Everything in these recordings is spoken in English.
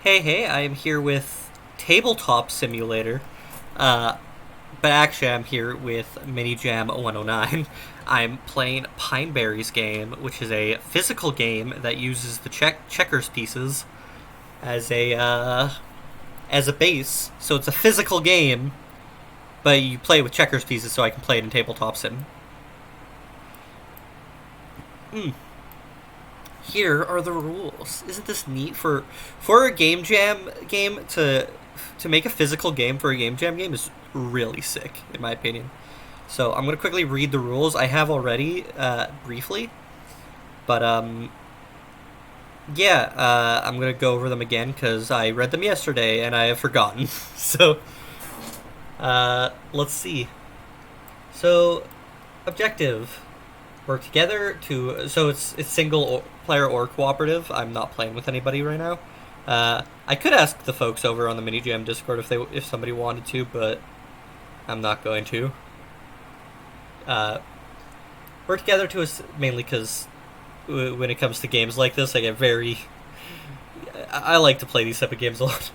Hey, I am here with Tabletop Simulator. Uh, but actually, I'm here with Mini Jam 109. I'm playing Pineberry's game, which is a physical game that uses the checkers pieces as a base. So it's a physical game, but you play with checkers pieces, so I can play it in Tabletop Sim. Here are the rules. Isn't this neat for a game jam game to make a physical game for a game jam game is really sick in my opinion. So I'm gonna quickly read the rules. I have already briefly, but yeah, I'm gonna go over them again because I read them yesterday and I have forgotten. So let's see. So objective: work together to. So it's single player or cooperative. I'm not playing with anybody right now. I could ask the folks over on the Mini Jam Discord if somebody wanted to, but I'm not going to. Uh, work together to mainly because when it comes to games like this, I get very. I like to play these type of games a lot.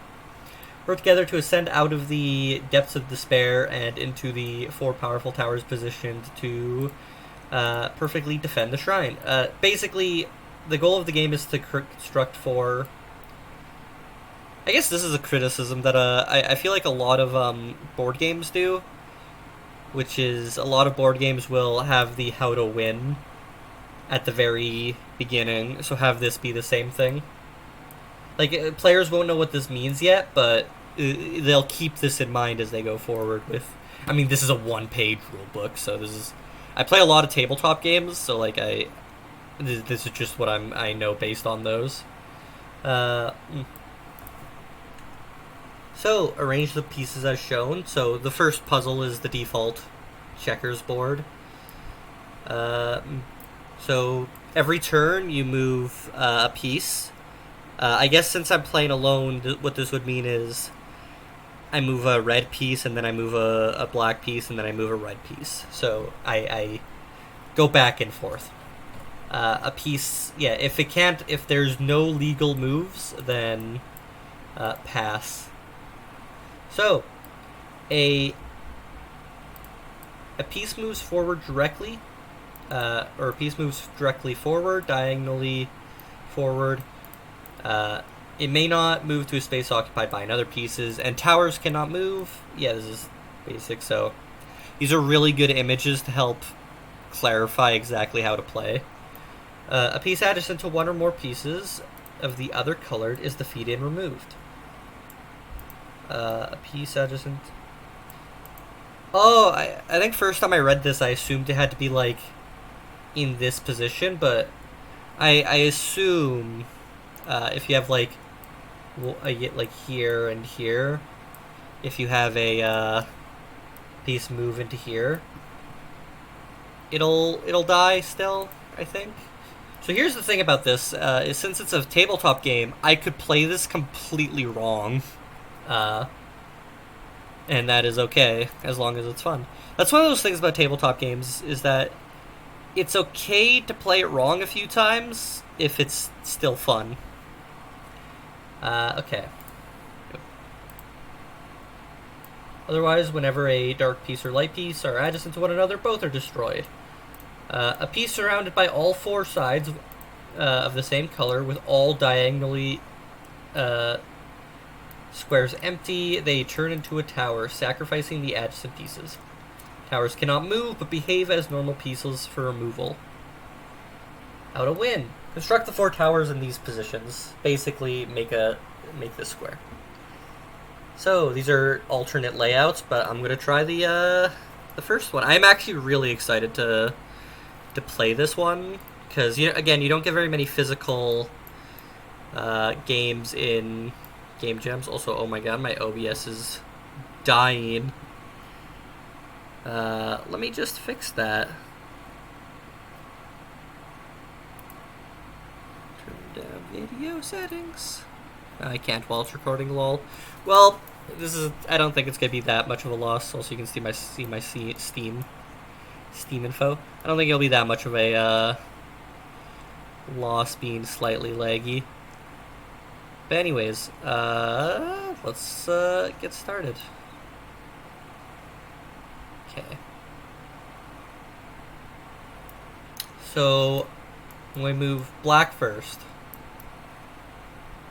Work together to ascend out of the depths of despair and into the four powerful towers positioned to perfectly defend the shrine. Basically, the goal of the game is to construct four. I guess this is a criticism that I feel like a lot of board games do, which is a lot of board games will have the how to win at the very beginning, so have this be the same thing. Like, players won't know what this means yet, but they'll keep this in mind as they go forward with. I mean, this is a one-page rule book, so this is. I play a lot of tabletop games, so like this is just what I know based on those. Uh, so arrange the pieces as shown. So the first puzzle is the default checkers board. Uh, so every turn you move a piece. I guess since I'm playing alone, what this would mean is I move a red piece and then I move a black piece and then I move a red piece. So I go back and forth. A piece, yeah. If there's no legal moves, then pass. So a piece moves forward directly, or a piece moves directly forward, diagonally forward. It may not move to a space occupied by another pieces, and towers cannot move. Yeah, this is basic, so these are really good images to help clarify exactly how to play. A piece adjacent to one or more pieces of the other colored is defeated and removed. A piece adjacent... Oh, I think first time I read this, I assumed it had to be, like, in this position, but I assume if you have, like here and here, if you have a piece move into here, it'll die still, I think. So here's the thing about this, is since it's a tabletop game, I could play this completely wrong. And that is okay, as long as it's fun. That's one of those things about tabletop games, is that it's okay to play it wrong a few times if it's still fun. Okay. Otherwise, whenever a dark piece or light piece are adjacent to one another, both are destroyed. A piece surrounded by all four sides of the same color with all diagonally squares empty, they turn into a tower, sacrificing the adjacent pieces. Towers cannot move, but behave as normal pieces for removal. How to win. Construct the four towers in these positions. Basically, make this square. So, these are alternate layouts, but I'm going to try the first one. I'm actually really excited to play this one, because, again, you don't get very many physical games in game jams. Also, oh my god, my OBS is dying. Let me just fix that. Turn down video settings. I can't while it's recording, lol. Well, I don't think it's gonna be that much of a loss. Also, you can see my Steam info. I don't think it'll be that much of a loss being slightly laggy. But anyways, let's get started. Okay. So, we move black first.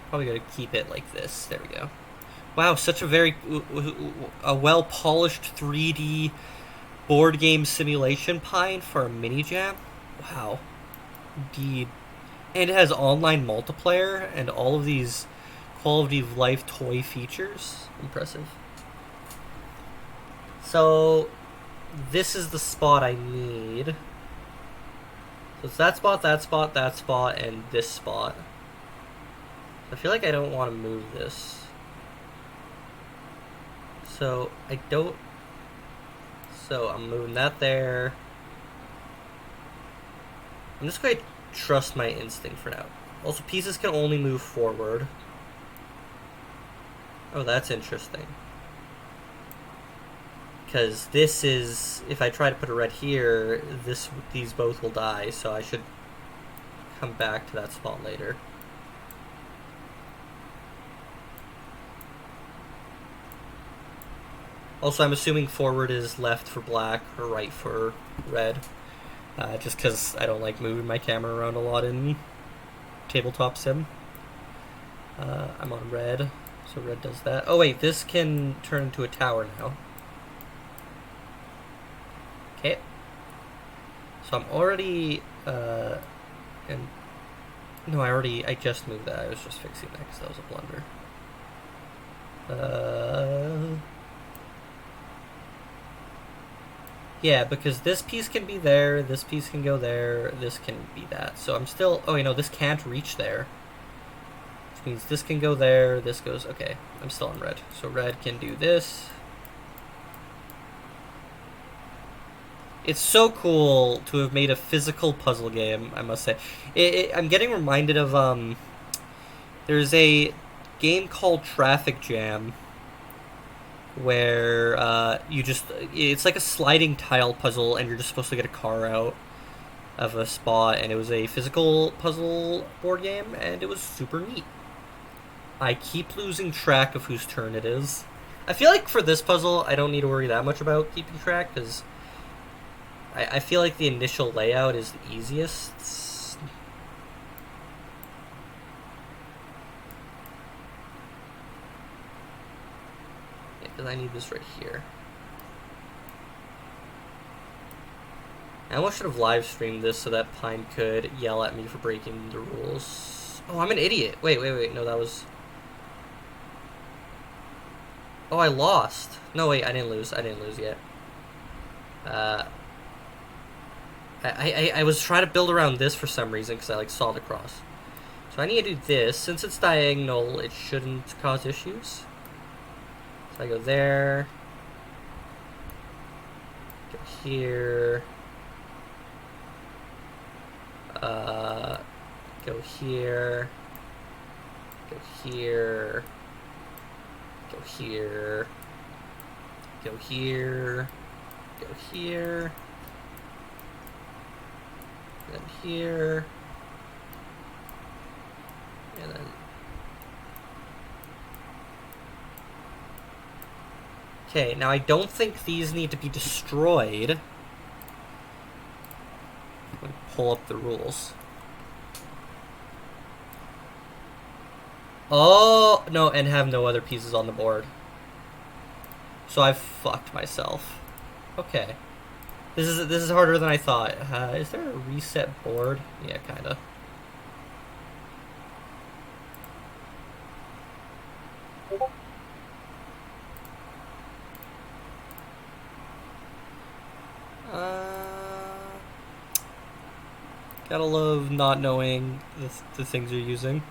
Probably gonna keep it like this. There we go. Wow, such a well-polished 3D board game simulation pine for a mini jam. Wow, indeed. And it has online multiplayer and all of these quality of life toy features. Impressive. So, this is the spot I need. So it's that spot, that spot, that spot, and this spot. I feel like I don't want to move this. So, I don't... So, I'm moving that there. I'm just going to trust my instinct for now. Also, pieces can only move forward. Oh, that's interesting. Because this is... If I try to put a red here, these both will die, so I should come back to that spot later. Also, I'm assuming forward is left for black or right for red. Just because I don't like moving my camera around a lot in tabletop sim. I'm on red, so red does that. Oh wait, this can turn into a tower now. Okay. So I'm already... and no, I just moved that. I was just fixing that because that was a blunder. Yeah, because this piece can be there, this piece can go there, this can be that. So I'm still... Oh, this can't reach there. Which means this can go there, this goes... Okay, I'm still on red. So red can do this. It's so cool to have made a physical puzzle game, I must say. I'm getting reminded of... There's a game called Traffic Jam, where it's like a sliding tile puzzle and you're just supposed to get a car out of a spot, and it was a physical puzzle board game and it was super neat. I keep losing track of whose turn it is. I feel like for this puzzle I don't need to worry that much about keeping track because I feel like the initial layout is the easiest. Because I need this right here. I almost should have live streamed this so that Pine could yell at me for breaking the rules. Oh, I'm an idiot. Wait. No, that was... Oh, I lost. No, wait, I didn't lose. I didn't lose yet. I was trying to build around this for some reason because I saw the cross. So I need to do this. Since it's diagonal, it shouldn't cause issues. So I go there, go here, go here, go here, go here, go here, go here, and then here, and then... Okay, now I don't think these need to be destroyed. I'm going to pull up the rules. Oh, no, and have no other pieces on the board. So I've fucked myself. Okay. This is harder than I thought. Is there a reset board? Yeah, kinda. Gotta love not knowing the things you're using.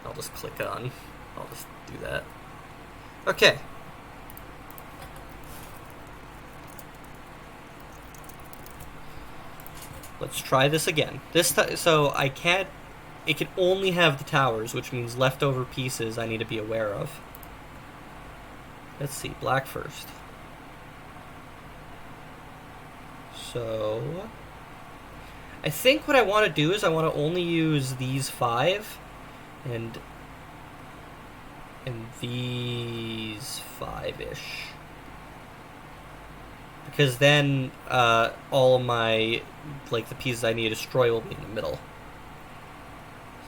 I'll just click on. I'll just do that. Okay. Let's try this again. So I can't... It can only have the towers, which means leftover pieces I need to be aware of. Let's see, black first. So I think what I want to do is I want to only use these 5 and these 5-ish. Because then all of my, like, the pieces I need to destroy will be in the middle.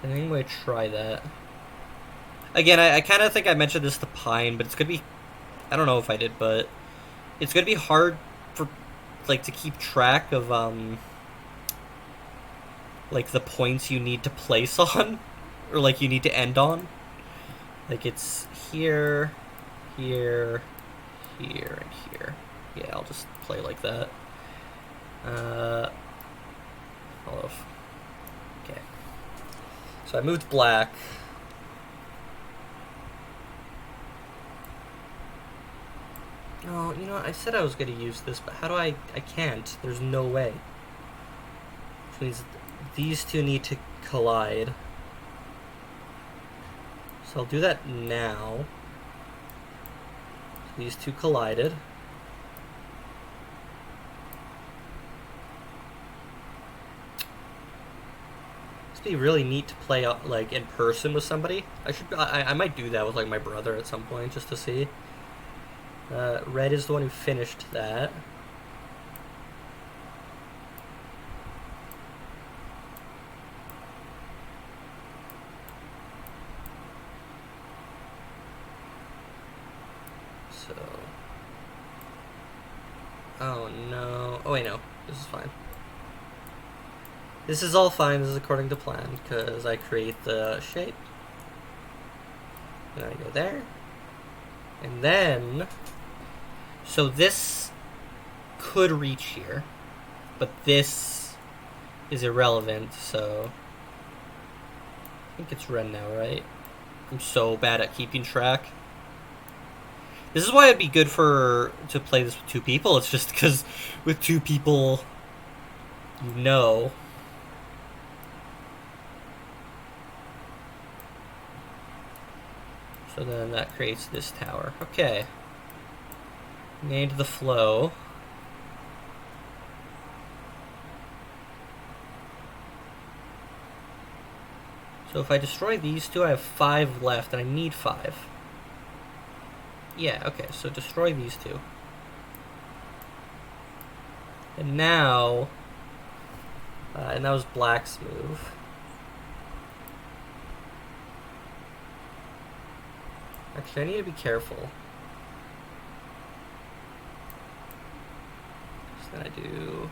So I think I'm going to try that. Again, I kind of think I mentioned this to Pine, but it's going to be, I don't know if I did, but it's going to be hard for, like, to keep track of, like, the points you need to place on, or, like, you need to end on. Like, it's here, here, here, and here. Yeah, I'll just play like that. Hold off. Okay. So I moved black. Oh, you know what? I said I was going to use this, but how do I can't. There's no way. Which means these two need to collide. So I'll do that now. So these two collided. Be really neat to play like in person with somebody. I might do that with like my brother at some point just to see. Red is the one who finished that. So, oh no. Oh wait, no. This is fine. This is all fine, this is according to plan, because I create the shape. And I go there. And then, so this could reach here, but this is irrelevant, so I think it's red now, right? I'm so bad at keeping track. This is why it'd be good to play this with 2 people. It's just because with 2 people, you know. So then that creates this tower. Okay. Named the flow. So if I destroy these 2, I have 5 left, and I need 5. Yeah, okay, so destroy these 2. And now... and that was black's move. Actually, I need to be careful. So then I do...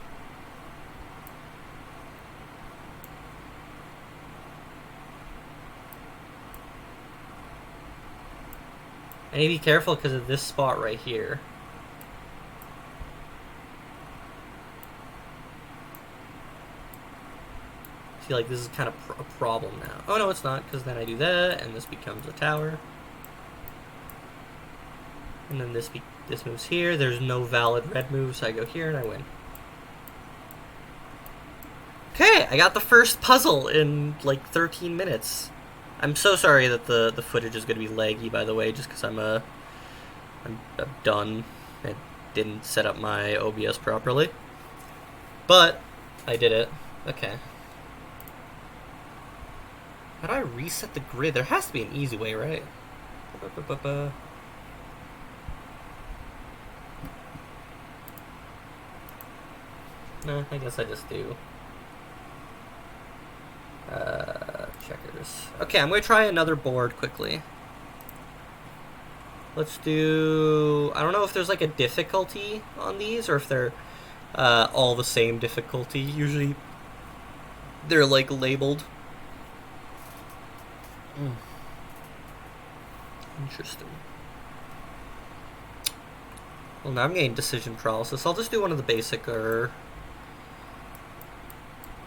I need to be careful because of this spot right here. I feel like this is kind of a problem now. Oh no, it's not, because then I do that, and this becomes a tower. And then this moves here. There's no valid red move, so I go here and I win. Okay, I got the first puzzle in like 13 minutes. I'm so sorry that the footage is going to be laggy, by the way, just because I'm done. I didn't set up my OBS properly. But I did it. Okay. How do I reset the grid? There has to be an easy way, right? No, I guess I just do. Checkers. Okay, I'm going to try another board quickly. Let's do... I don't know if there's like a difficulty on these, or if they're all the same difficulty. Usually they're like labeled. Interesting. Well, now I'm getting decision paralysis. I'll just do one of the basic or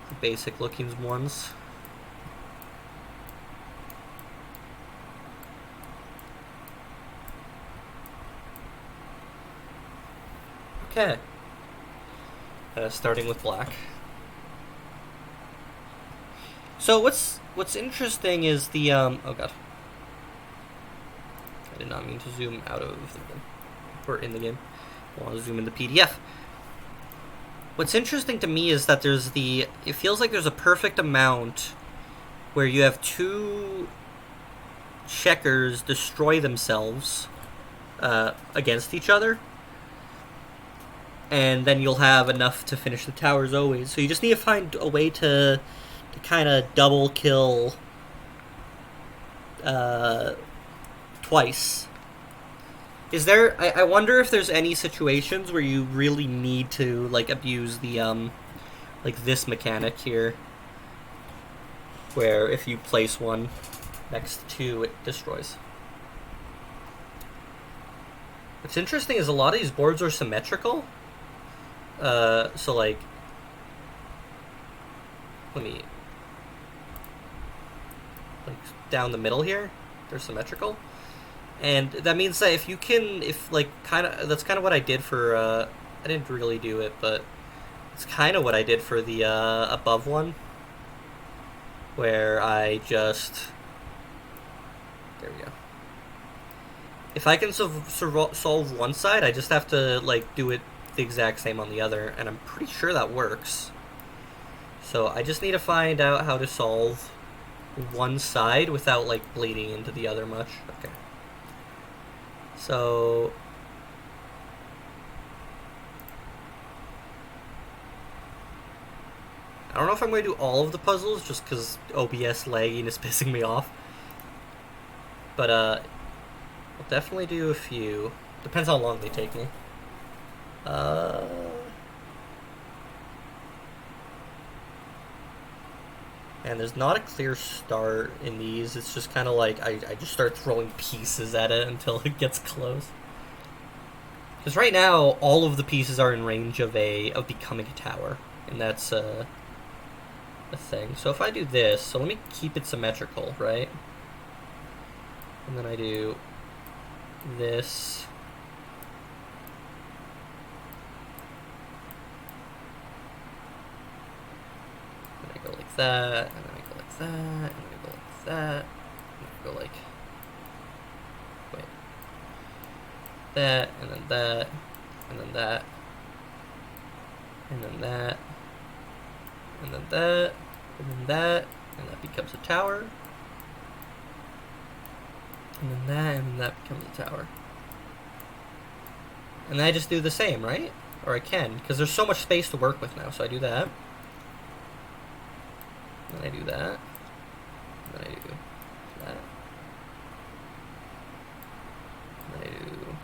the basic looking ones. Okay. Starting with black. So what's interesting is the oh god. I did not mean to zoom out of the game. Or in the game. I want to zoom in the PDF. What's interesting to me is that there's the... It feels like there's a perfect amount where you have two checkers destroy themselves against each other, and then you'll have enough to finish the towers always. So you just need to find a way to kind of double kill twice. Is there... I wonder if there's any situations where you really need to, like, abuse the, like, this mechanic here. Where if you place one next to two, it destroys. What's interesting is a lot of these boards are symmetrical. So, like... Let me... Like, down the middle here, they're symmetrical. And that means that if you can, that's kind of what I did for, I didn't really do it, but it's kind of what I did for the, above one, where I just, there we go. If I can solve one side, I just have to, like, do it the exact same on the other, and I'm pretty sure that works. So I just need to find out how to solve one side without, like, bleeding into the other much. Okay. So I don't know if I'm going to do all of the puzzles just because OBS lagging is pissing me off. But I'll definitely do a few. Depends how long they take me. And there's not a clear start in these. It's just kind of like I just start throwing pieces at it until it gets close. Because right now, all of the pieces are in range of becoming a tower, and that's a thing. So if I do this, so let me keep it symmetrical, right? And then I do this. Go like that, and then I go like that, and then I go like that, and I go like, wait, that, and then that, and then that, and then that, and then that, and then that, and that becomes a tower, and then that becomes a tower. And then I just do the same, right? Or I can, because there's so much space to work with now, so I do that. Then I do that. Then I do that. Then I do...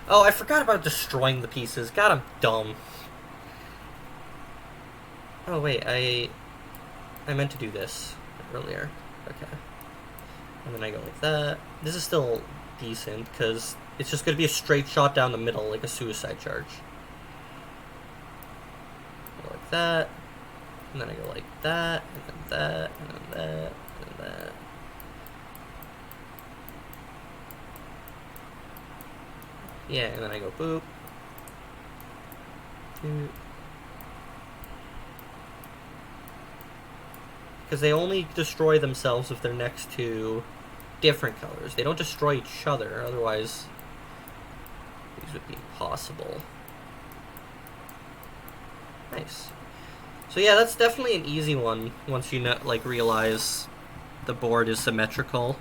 Oh, I forgot about destroying the pieces. God, I'm dumb. Oh, wait, I meant to do this earlier. Okay. And then I go like that. This is still decent, because it's just going to be a straight shot down the middle, like a suicide charge. Go like that. And then I go like that, and then that, and then that, and then that. Yeah, and then I go boop. Because they only destroy themselves if they're next to different colors. They don't destroy each other, otherwise these would be impossible. Nice. So yeah, that's definitely an easy one once you realize the board is symmetrical.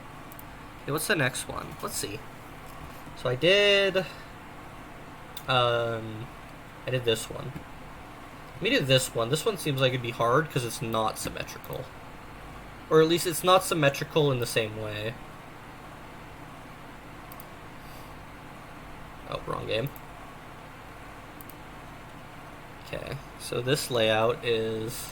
Okay, what's the next one? Let's see. So I did this one. Let me do this one. This one seems like it'd be hard because it's not symmetrical. Or at least it's not symmetrical in the same way. Oh, wrong game. Okay, so this layout is...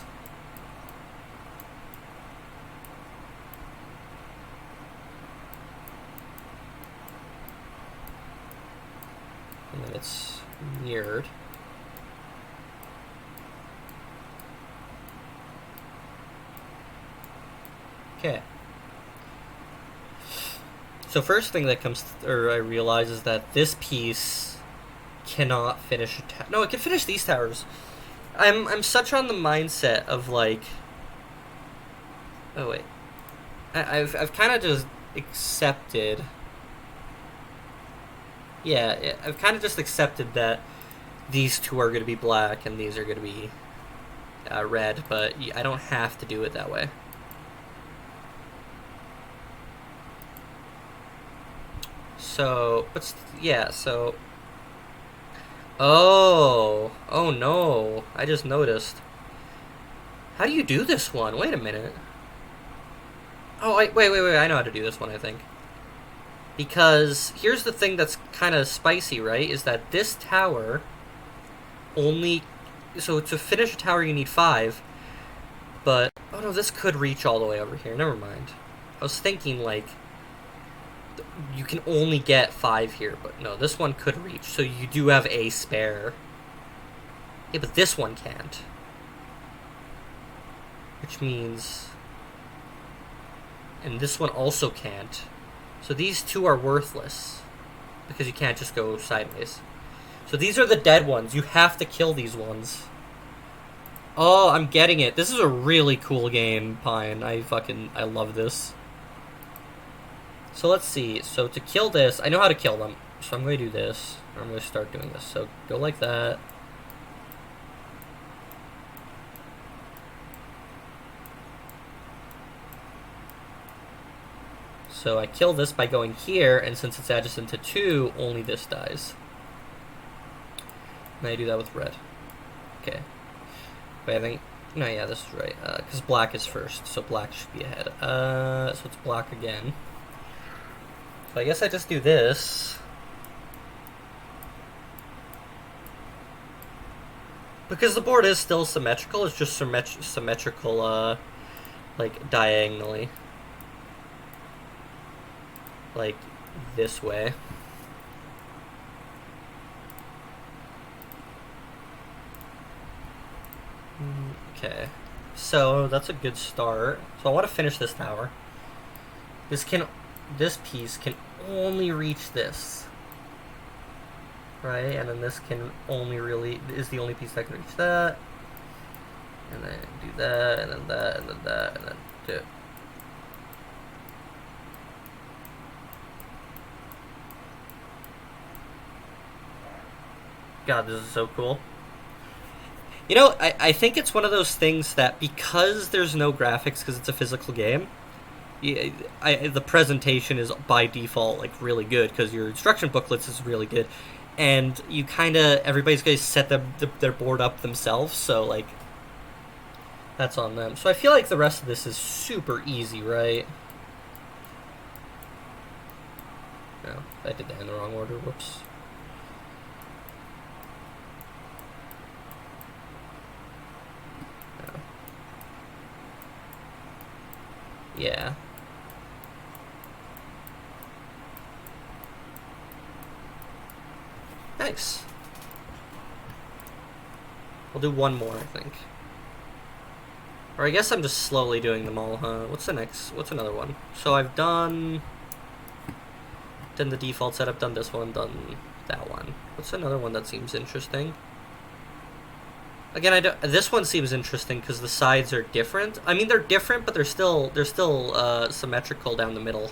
And then it's mirrored. Okay. So first thing that I realize is that this piece cannot finish a tower. No, it can finish these towers. I'm such on the mindset of like... Oh wait. I've kind of just accepted... Yeah, I've kind of just accepted that these two are going to be black and these are going to be red, but I don't have to do it that way. So, but yeah, so... Oh no, I just noticed. How do you do this one? Wait a minute. Oh, wait, I know how to do this one, I think. Because here's the thing that's kind of spicy, right? Is that this tower only... So to finish a tower you need 5, but... Oh no, this could reach all the way over here. Never mind. I was thinking, like... You can only get 5 here, but no, this one could reach, so you do have a spare. Yeah, but this one can't. Which means... And this one also can't. So these two are worthless. Because you can't just go sideways. So these are the dead ones. You have to kill these ones. Oh, I'm getting it. This is a really cool game, Pine. I love this. So let's see. So to kill this, I know how to kill them. So I'm going to do this. I'm going to start doing this. So go like that. So I kill this by going here, and since it's adjacent to 2, only this dies. And I do that with red. Okay. Wait, I think... No, yeah, this is right. Because black is first, so black should be ahead. So it's black again. So I guess I just do this. Because the board is still symmetrical, it's just symmetrical, like, diagonally. Like, this way. Okay. So, that's a good start. So I want to finish this tower. This piece can only reach this. Right? And then this can only really... is the only piece that can reach that. And then do that, and then that, and then that, and then do it. God, this is so cool. You know, I think it's one of those things that because there's no graphics, because it's a physical game, the presentation is by default like really good because your instruction booklets is really good, and you kind of everybody's going to set their board up themselves, so like that's on them. So I feel like the rest of this is super easy, right? No, I did that in the wrong order. Whoops. Yeah. Nice. We'll do one more, I think. Or I guess I'm just slowly doing them all, huh? What's the next? What's another one? So I've done the default setup, done this one, done that one. What's another one that seems interesting? Again, this one seems interesting because the sides are different. I mean, they're different, but they're still symmetrical down the middle.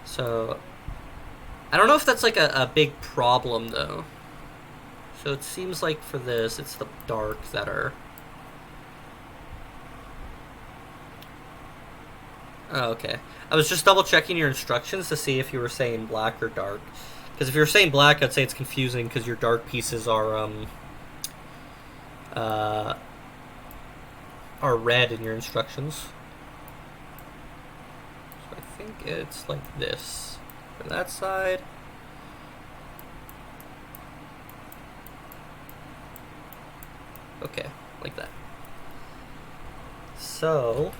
So, I don't know if that's like a big problem though. So it seems like for this, it's the dark that are... Oh, okay. I was just double checking your instructions to see if you were saying black or dark. Because if you're saying black, I'd say it's confusing because your dark pieces are red in your instructions. So I think it's like this. For that side. Okay, like that. So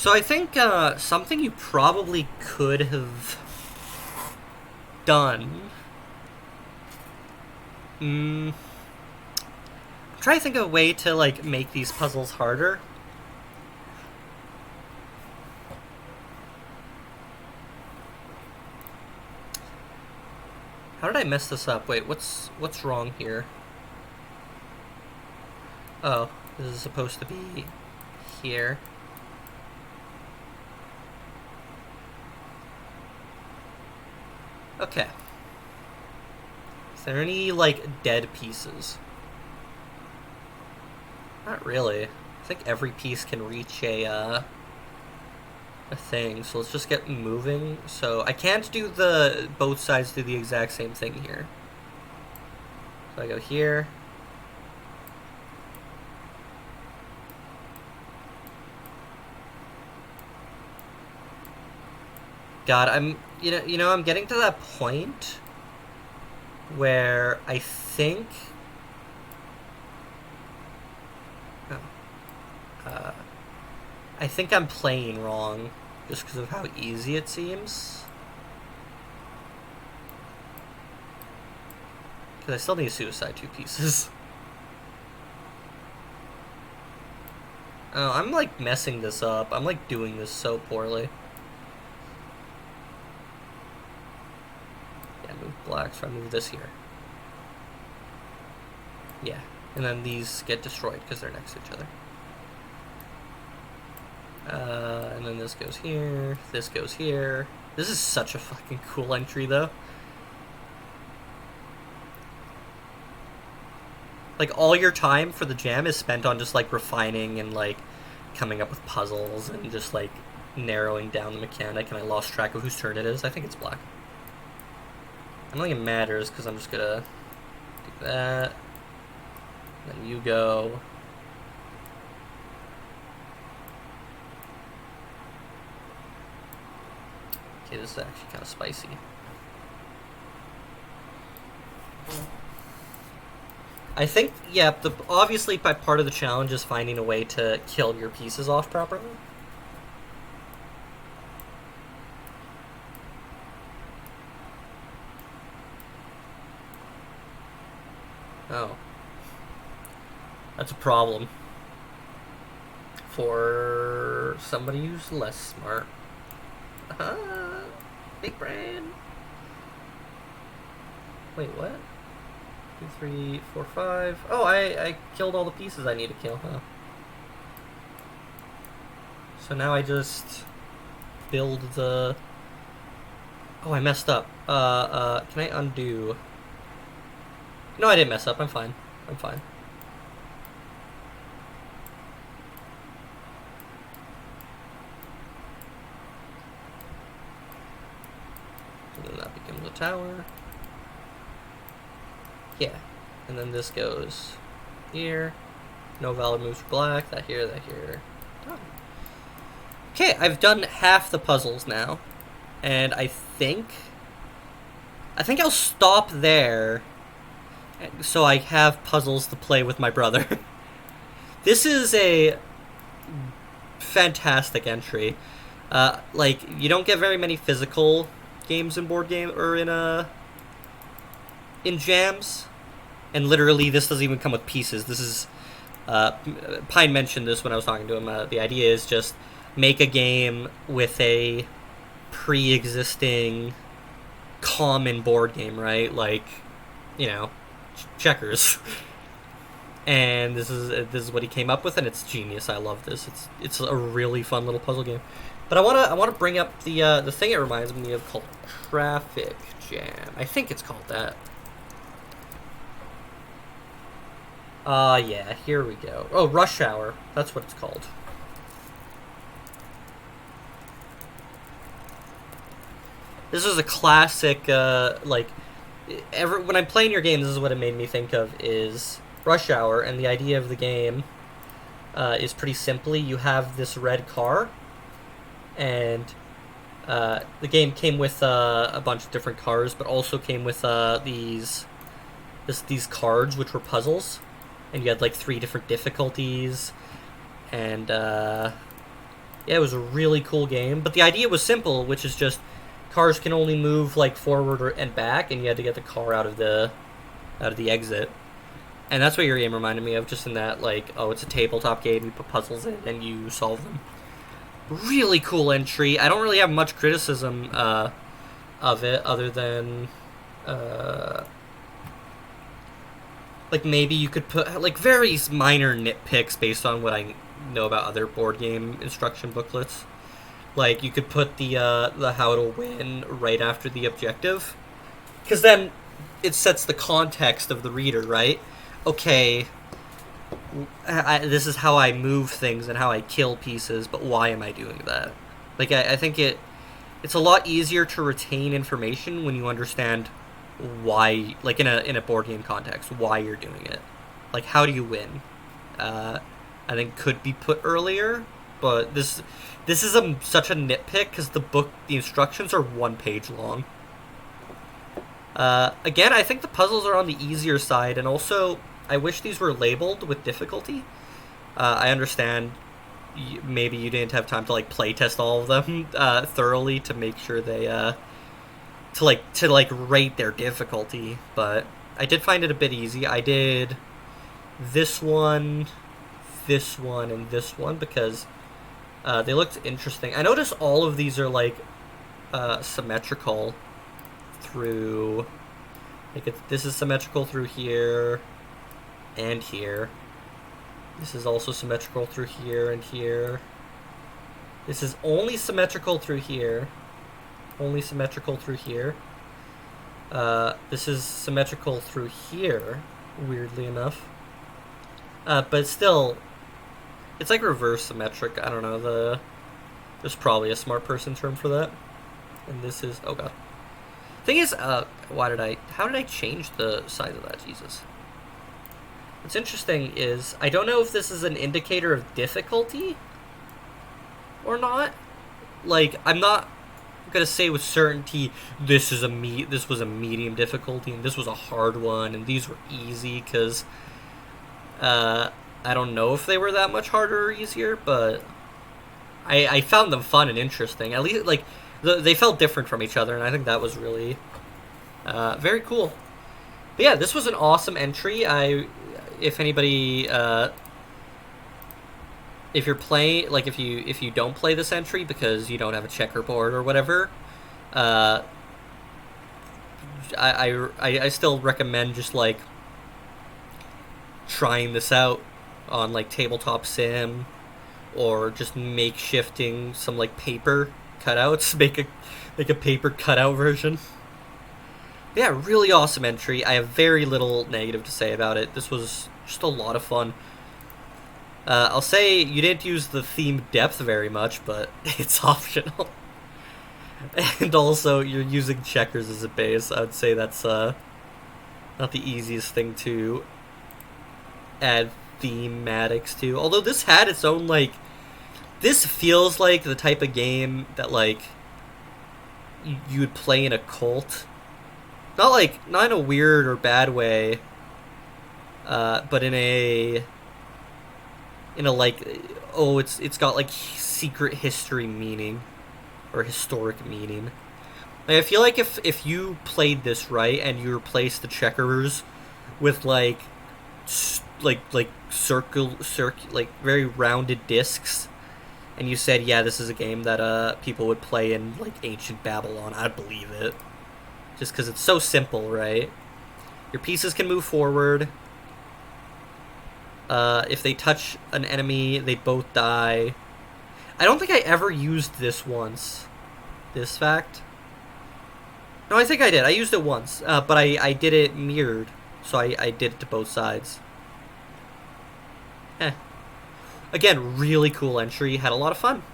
I think something you probably could have done. I'm trying to think of a way to like make these puzzles harder. How did I mess this up? Wait, what's wrong here? Oh, this is supposed to be here. Okay. Is there any, like, dead pieces? Not really. I think every piece can reach a thing, so let's just get moving. So I can't do both sides do the exact same thing here. So I go here. God, I'm getting to that point where I think I think I'm playing wrong just because of how easy it seems. Because I still need to suicide 2 pieces. Oh, I'm like messing this up. I'm like doing this so poorly. Yeah, move black, so I move this here. Yeah, and then these get destroyed because they're next to each other. And then this goes here, this goes here. This is such a fucking cool entry, though. Like, all your time for the jam is spent on just, like, refining and, like, coming up with puzzles and just, like, narrowing down the mechanic, and I lost track of whose turn it is. I think it's black. I don't think it matters, because I'm just gonna do that. Then you go. Okay, this is actually kind of spicy. I think, yeah, obviously part of the challenge is finding a way to kill your pieces off properly. Oh. That's a problem. For somebody who's less smart. Big brain. Wait, what? 2, 3, 4, 5. Oh, I killed all the pieces I need to kill, huh? So now I just build the... Oh, I messed up. Can I undo? No, I didn't mess up. I'm fine. I'm fine. And then that becomes a tower. Yeah. And then this goes here. No valid moves for black. That here, that here. Done. Okay, I've done half the puzzles now. And I think I'll stop there so I have puzzles to play with my brother. This is a fantastic entry. Like, you don't get very many physical games in board game or in jams, and literally this doesn't even come with pieces. This is Pine mentioned this when I was talking to him. The idea is just make a game with a pre-existing common board game, right? Like, you know, checkers. And this is what he came up with, and it's genius. I love this. It's a really fun little puzzle game. But I wanna bring up the thing it reminds me of called Traffic Jam. I think it's called that. Yeah, here we go. Oh, Rush Hour. That's what it's called. This is a classic, like, when I'm playing your game, this is what it made me think of, is Rush Hour, and the idea of the game is pretty simply, you have this red car, and the game came with a bunch of different cars, but also came with these cards, which were puzzles, and you had like 3 different difficulties, and yeah, it was a really cool game. But the idea was simple, which is just cars can only move like forward and back, and you had to get the car out of the exit. And that's what your game reminded me of, just in that, like, oh, it's a tabletop game, you put puzzles in and you solve them. Really cool entry. I don't really have much criticism of it, other than like, maybe you could put, like, very minor nitpicks based on what I know about other board game instruction booklets. Like, you could put the how to win right after the objective, because then it sets the context of the reader, right? Okay, this is how I move things and how I kill pieces, but why am I doing that? Like, I think it's a lot easier to retain information when you understand why, like in a board game context, why you're doing it. Like, how do you win? I think could be put earlier, but this is such a nitpick because the instructions are 1 page long. Again, I think the puzzles are on the easier side, and also I wish these were labeled with difficulty. I understand maybe you didn't have time to like play test all of them thoroughly to make sure they to rate their difficulty, but I did find it a bit easy. I did this one, and this one because they looked interesting. I noticed all of these are like symmetrical through, like this is symmetrical through here and here. This is also symmetrical through here and here. This is only symmetrical through here. Only symmetrical through here. This is symmetrical through here, weirdly enough. But still, it's like reverse symmetric. I don't know. There's probably a smart person term for that. And this is, oh god. Thing is, how did I change the size of that? Jesus. What's interesting is, I don't know if this is an indicator of difficulty or not. Like, I'm not gonna say with certainty this was a medium difficulty and this was a hard one and these were easy, because I don't know if they were that much harder or easier, but I found them fun and interesting. At least, like, they felt different from each other, and I think that was really very cool. But yeah, this was an awesome entry. If anybody, if you're playing, like, if you don't play this entry because you don't have a checkerboard or whatever, I still recommend just like trying this out on like Tabletop Sim, or just makeshifting some like paper cutouts, make a paper cutout version. Yeah, really awesome entry. I have very little negative to say about it. This was just a lot of fun. I'll say you didn't use the theme depth very much, but it's optional. And also, you're using checkers as a base. I would say that's not the easiest thing to add thematics to. Although this had its own, like... This feels like the type of game that, like, you would play in a cult. Not in a weird or bad way, but in a like, oh, it's got like secret history meaning or historic meaning. Like, I feel like if you played this right and you replaced the checkers with like circle like very rounded discs, and you said, yeah, this is a game that people would play in like ancient Babylon, I'd believe it. Just because it's so simple, right? Your pieces can move forward. If they touch an enemy, they both die. I don't think I ever used this once. This fact. No, I think I did. I used it once. But I did it mirrored. So I did it to both sides. Again, really cool entry. Had a lot of fun.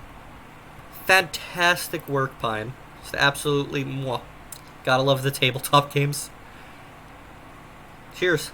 Fantastic work, Pine. Just absolutely mwah. Gotta love the tabletop games. Cheers.